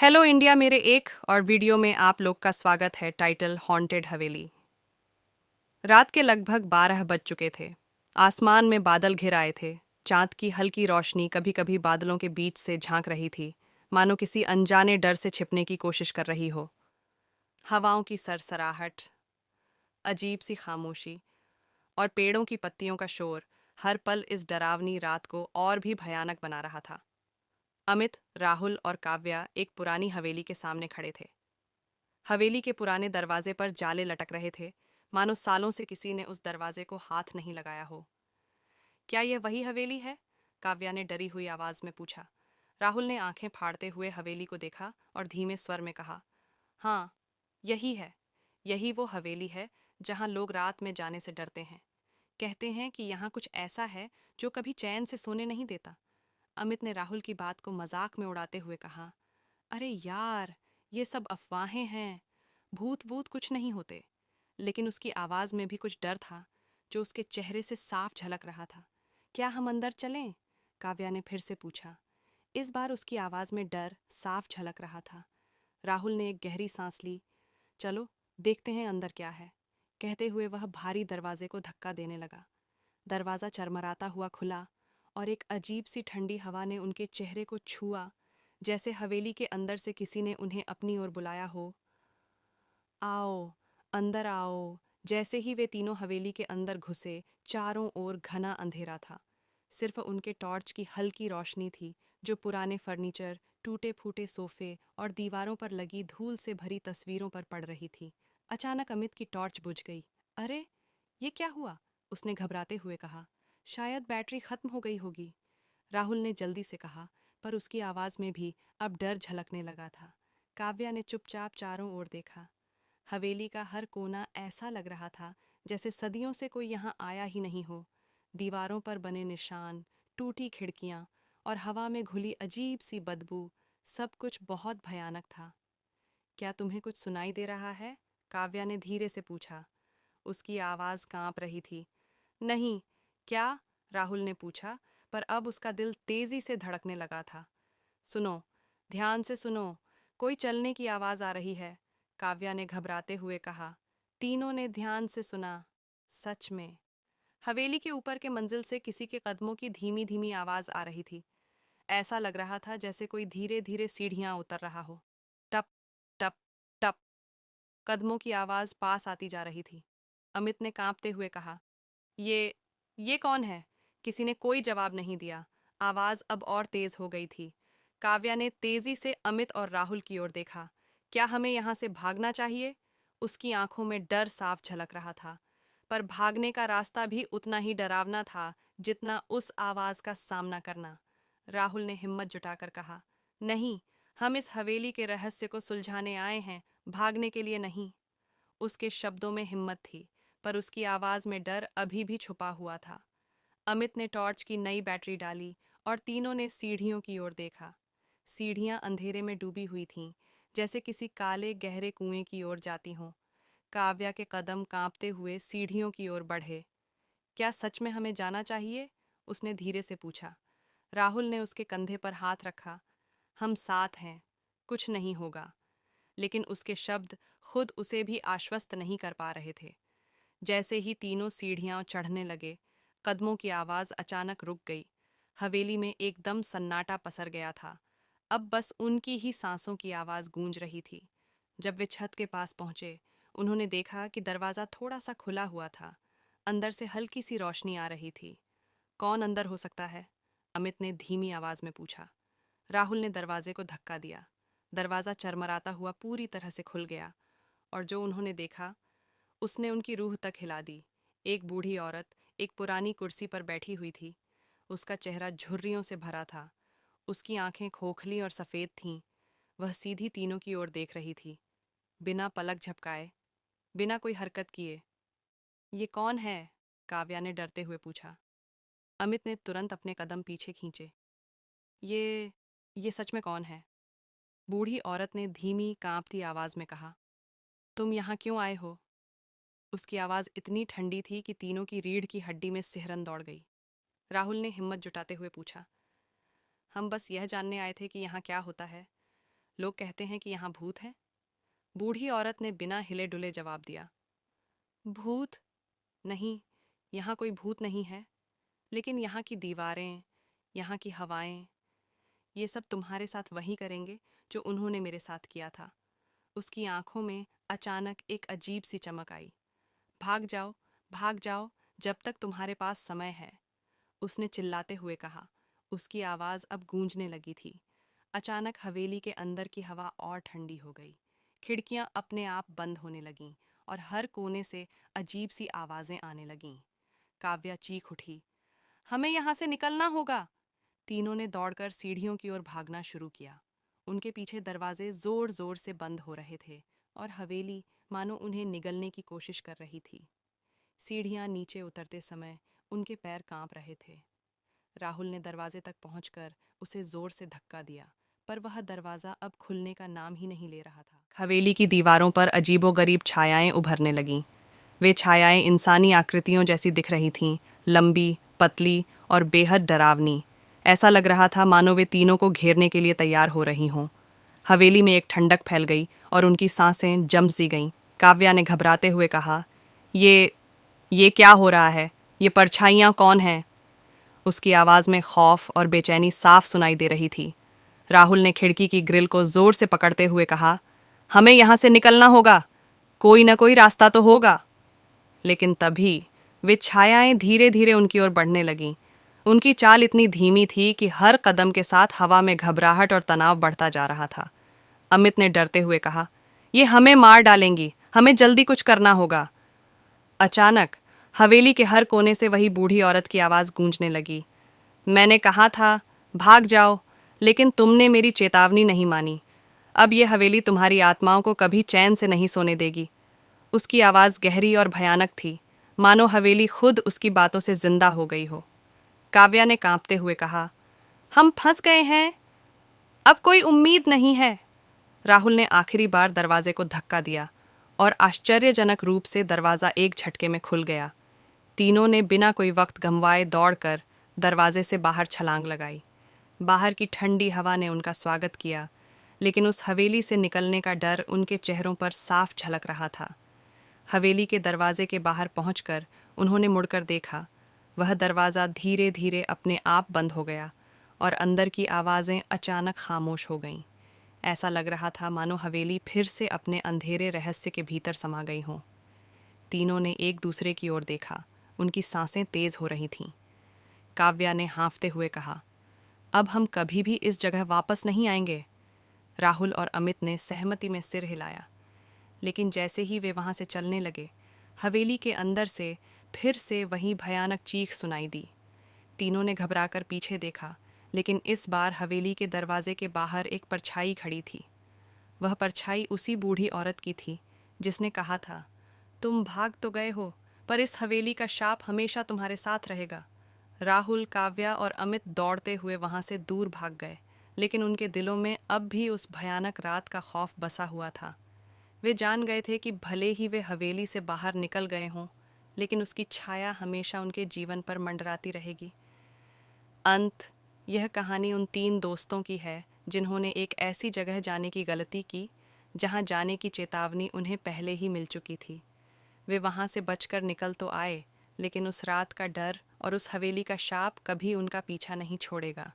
Hello India मेरे एक और वीडियो में आप लोग का स्वागत है। टाइटल हॉन्टेड हवेली। रात के लगभग 12 बज चुके थे। आसमान में बादल घिर आए थे। चांद की हल्की रोशनी कभी कभी बादलों के बीच से झांक रही थी, मानो किसी अनजाने डर से छिपने की कोशिश कर रही हो। हवाओं की सरसराहट, अजीब सी खामोशी और पेड़ों की पत्तियों का शोर हर पल इस डरावनी रात को और भी भयानक बना रहा था। अमित, राहुल और काव्या एक पुरानी हवेली के सामने खड़े थे। हवेली के पुराने दरवाजे पर जाले लटक रहे थे, मानो सालों से किसी ने उस दरवाजे को हाथ नहीं लगाया हो। क्या यह वही हवेली है? काव्या ने डरी हुई आवाज में पूछा। राहुल ने आंखें फाड़ते हुए हवेली को देखा और धीमे स्वर में कहा, हाँ, यही है। यही वो हवेली है जहाँ लोग रात में जाने से डरते हैं। कहते हैं कि यहाँ कुछ ऐसा है जो कभी चैन से सोने नहीं देता। अमित ने राहुल की बात को मजाक में उड़ाते हुए कहा, अरे यार, ये सब अफवाहें हैं। भूत वूत कुछ नहीं होते। लेकिन उसकी आवाज में भी कुछ डर था, जो उसके चेहरे से साफ झलक रहा था। क्या हम अंदर चलें? काव्या ने फिर से पूछा। इस बार उसकी आवाज में डर साफ झलक रहा था। राहुल ने एक गहरी सांस ली। चलो, देखते हैं अंदर क्या है, कहते हुए वह भारी दरवाजे को धक्का देने लगा। दरवाजा चरमराता हुआ खुला और एक अजीब सी ठंडी हवा ने उनके चेहरे को छुआ, जैसे हवेली के अंदर से किसी ने उन्हें अपनी ओर बुलाया हो। आओ, अंदर आओ। जैसे ही वे तीनों हवेली के अंदर घुसे, चारों ओर घना अंधेरा था। सिर्फ उनके टॉर्च की हल्की रोशनी थी, जो पुराने फर्नीचर, टूटे फूटे सोफे और दीवारों पर लगी धूल से भरी तस्वीरों पर पड़ रही थी। अचानक अमित की टॉर्च बुझ गई। अरे, ये क्या हुआ? उसने घबराते हुए कहा। शायद बैटरी खत्म हो गई होगी, राहुल ने जल्दी से कहा, पर उसकी आवाज में भी अब डर झलकने लगा था। काव्या ने चुपचाप चारों ओर देखा। हवेली का हर कोना ऐसा लग रहा था जैसे सदियों से कोई यहाँ आया ही नहीं हो। दीवारों पर बने निशान, टूटी खिड़कियां और हवा में घुली अजीब सी बदबू, सब कुछ बहुत भयानक था। क्या तुम्हें कुछ सुनाई दे रहा है? काव्या ने धीरे से पूछा। उसकी आवाज कांप रही थी। नहीं। क्या? राहुल ने पूछा, पर अब उसका दिल तेजी से धड़कने लगा था। सुनो, ध्यान से सुनो, कोई चलने की आवाज आ रही है, काव्या ने घबराते हुए कहा। तीनों ने ध्यान से सुना। सच में हवेली के ऊपर के मंजिल से किसी के कदमों की धीमी धीमी आवाज आ रही थी। ऐसा लग रहा था जैसे कोई धीरे धीरे सीढ़ियां उतर रहा हो। टप टप टप, कदमों की आवाज पास आती जा रही थी। अमित ने कांपते हुए कहा, ये ये कौन है? किसी ने कोई जवाब नहीं दिया। आवाज अब और तेज हो गई थी। काव्या ने तेजी से अमित और राहुल की ओर देखा। क्या हमें यहाँ से भागना चाहिए? उसकी आंखों में डर साफ झलक रहा था, पर भागने का रास्ता भी उतना ही डरावना था जितना उस आवाज का सामना करना। राहुल ने हिम्मत जुटाकर कहा, नहीं, हम इस हवेली के रहस्य को सुलझाने आए हैं, भागने के लिए नहीं। उसके शब्दों में हिम्मत थी, पर उसकी आवाज में डर अभी भी छुपा हुआ था। अमित ने टॉर्च की नई बैटरी डाली और तीनों ने सीढ़ियों की ओर देखा। सीढ़ियां अंधेरे में डूबी हुई थीं, जैसे किसी काले गहरे कुएं की ओर जाती हों। काव्या के कदम कांपते हुए सीढ़ियों की ओर बढ़े। क्या सच में हमें जाना चाहिए? उसने धीरे से पूछा। राहुल ने उसके कंधे पर हाथ रखा। हम साथ हैं, कुछ नहीं होगा। लेकिन उसके शब्द खुद उसे भी आश्वस्त नहीं कर पा रहे थे। जैसे ही तीनों सीढ़ियां चढ़ने लगे, कदमों की आवाज अचानक रुक गई। हवेली में एकदम सन्नाटा पसर गया था। अब बस उनकी ही सांसों की आवाज गूंज रही थी। जब वे छत के पास पहुंचे, उन्होंने देखा कि दरवाजा थोड़ा सा खुला हुआ था। अंदर से हल्की सी रोशनी आ रही थी। कौन अंदर हो सकता है? अमित ने धीमी आवाज में पूछा। राहुल ने दरवाजे को धक्का दिया। दरवाजा चरमराता हुआ पूरी तरह से खुल गया, और जो उन्होंने देखा उसने उनकी रूह तक हिला दी। एक बूढ़ी औरत एक पुरानी कुर्सी पर बैठी हुई थी। उसका चेहरा झुर्रियों से भरा था। उसकी आंखें खोखली और सफ़ेद थीं। वह सीधी तीनों की ओर देख रही थी, बिना पलक झपकाए, बिना कोई हरकत किए। ये कौन है? काव्या ने डरते हुए पूछा। अमित ने तुरंत अपने कदम पीछे खींचे। ये ये सच में कौन है? बूढ़ी औरत ने धीमी कांपती आवाज में कहा। तुम यहाँ क्यों आए हो? उसकी आवाज़ इतनी ठंडी थी कि तीनों की रीढ़ की हड्डी में सिहरन दौड़ गई। राहुल ने हिम्मत जुटाते हुए पूछा। हम बस यह जानने आए थे कि यहाँ क्या होता है। लोग कहते हैं कि यहाँ भूत है। बूढ़ी औरत ने बिना हिले डुले जवाब दिया, भूत नहीं, यहाँ कोई भूत नहीं है, लेकिन यहाँ की दीवारें, यहाँ की हवाएं, ये सब तुम्हारे साथ वही करेंगे जो उन्होंने मेरे साथ किया था। उसकी आंखों में अचानक एक अजीब सी चमक आई। भाग जाओ, जब तक तुम्हारे पास समय है, उसने चिल्लाते हुए कहा। उसकी आवाज़ अब गूंजने लगी थी। अचानक हवेली के अंदर की हवा और ठंडी हो गई। खिड़कियां अपने आप बंद होने लगीं और हर कोने से अजीब सी आवाज़ें आने लगीं। काव्या चीख उठी, हमें यहाँ से निकलना होगा। तीनों ने दौड़कर सीढ़ियों की ओर भागना शुरू किया। उनके पीछे दरवाजे जोर जोर से बंद हो रहे थे और हवेली मानो उन्हें निगलने की कोशिश कर रही थी। सीढ़ियां नीचे उतरते समय उनके पैर कांप रहे थे। राहुल ने दरवाजे तक पहुंचकर उसे जोर से धक्का दिया, पर वह दरवाजा अब खुलने का नाम ही नहीं ले रहा था। हवेली की दीवारों पर अजीबोगरीब छायाएं उभरने लगीं। वे छायाएं इंसानी आकृतियों जैसी दिख रही थीं, लंबी, पतली और बेहद डरावनी। ऐसा लग रहा था मानो वे तीनों को घेरने के लिए तैयार हो रही हों। हवेली में एक ठंडक फैल गई और उनकी सांसें जम सी गईं। काव्या ने घबराते हुए कहा, ये क्या हो रहा है? ये परछाइयाँ कौन हैं? उसकी आवाज़ में खौफ और बेचैनी साफ सुनाई दे रही थी। राहुल ने खिड़की की ग्रिल को जोर से पकड़ते हुए कहा, हमें यहाँ से निकलना होगा, कोई ना कोई रास्ता तो होगा। लेकिन तभी वे छायाएं धीरे धीरे उनकी ओर बढ़ने लगीं। उनकी चाल इतनी धीमी थी कि हर कदम के साथ हवा में घबराहट और तनाव बढ़ता जा रहा था। अमित ने डरते हुए कहा, ये हमें मार डालेंगी, हमें जल्दी कुछ करना होगा। अचानक हवेली के हर कोने से वही बूढ़ी औरत की आवाज़ गूंजने लगी, मैंने कहा था भाग जाओ, लेकिन तुमने मेरी चेतावनी नहीं मानी। अब ये हवेली तुम्हारी आत्माओं को कभी चैन से नहीं सोने देगी। उसकी आवाज़ गहरी और भयानक थी, मानो हवेली खुद उसकी बातों से जिंदा हो गई हो। काव्या ने कांपते हुए कहा, हम फंस गए हैं, अब कोई उम्मीद नहीं है। राहुल ने आखिरी बार दरवाजे को धक्का दिया और आश्चर्यजनक रूप से दरवाज़ा एक झटके में खुल गया। तीनों ने बिना कोई वक्त गंवाए दौड़कर दरवाजे से बाहर छलांग लगाई। बाहर की ठंडी हवा ने उनका स्वागत किया, लेकिन उस हवेली से निकलने का डर उनके चेहरों पर साफ झलक रहा था। हवेली के दरवाजे के बाहर पहुंचकर उन्होंने मुड़कर देखा। वह दरवाज़ा धीरे धीरे अपने आप बंद हो गया और अंदर की आवाज़ें अचानक खामोश हो गईं। ऐसा लग रहा था मानो हवेली फिर से अपने अंधेरे रहस्य के भीतर समा गई हों। तीनों ने एक दूसरे की ओर देखा। उनकी सांसें तेज हो रही थीं। काव्या ने हाँफते हुए कहा, अब हम कभी भी इस जगह वापस नहीं आएंगे। राहुल और अमित ने सहमति में सिर हिलाया। लेकिन जैसे ही वे वहाँ से चलने लगे, हवेली के अंदर से फिर से वही भयानक चीख सुनाई दी। तीनों ने घबराकर पीछे देखा, लेकिन इस बार हवेली के दरवाजे के बाहर एक परछाई खड़ी थी। वह परछाई उसी बूढ़ी औरत की थी जिसने कहा था, तुम भाग तो गए हो, पर इस हवेली का शाप हमेशा तुम्हारे साथ रहेगा। राहुल, काव्या और अमित दौड़ते हुए वहाँ से दूर भाग गए, लेकिन उनके दिलों में अब भी उस भयानक रात का खौफ बसा हुआ था। वे जान गए थे कि भले ही वे हवेली से बाहर निकल गए हों, लेकिन उसकी छाया हमेशा उनके जीवन पर मंडराती रहेगी। अंत यह कहानी उन तीन दोस्तों की है जिन्होंने एक ऐसी जगह जाने की गलती की जहां जाने की चेतावनी उन्हें पहले ही मिल चुकी थी। वे वहां से बचकर निकल तो आए, लेकिन उस रात का डर और उस हवेली का शाप कभी उनका पीछा नहीं छोड़ेगा।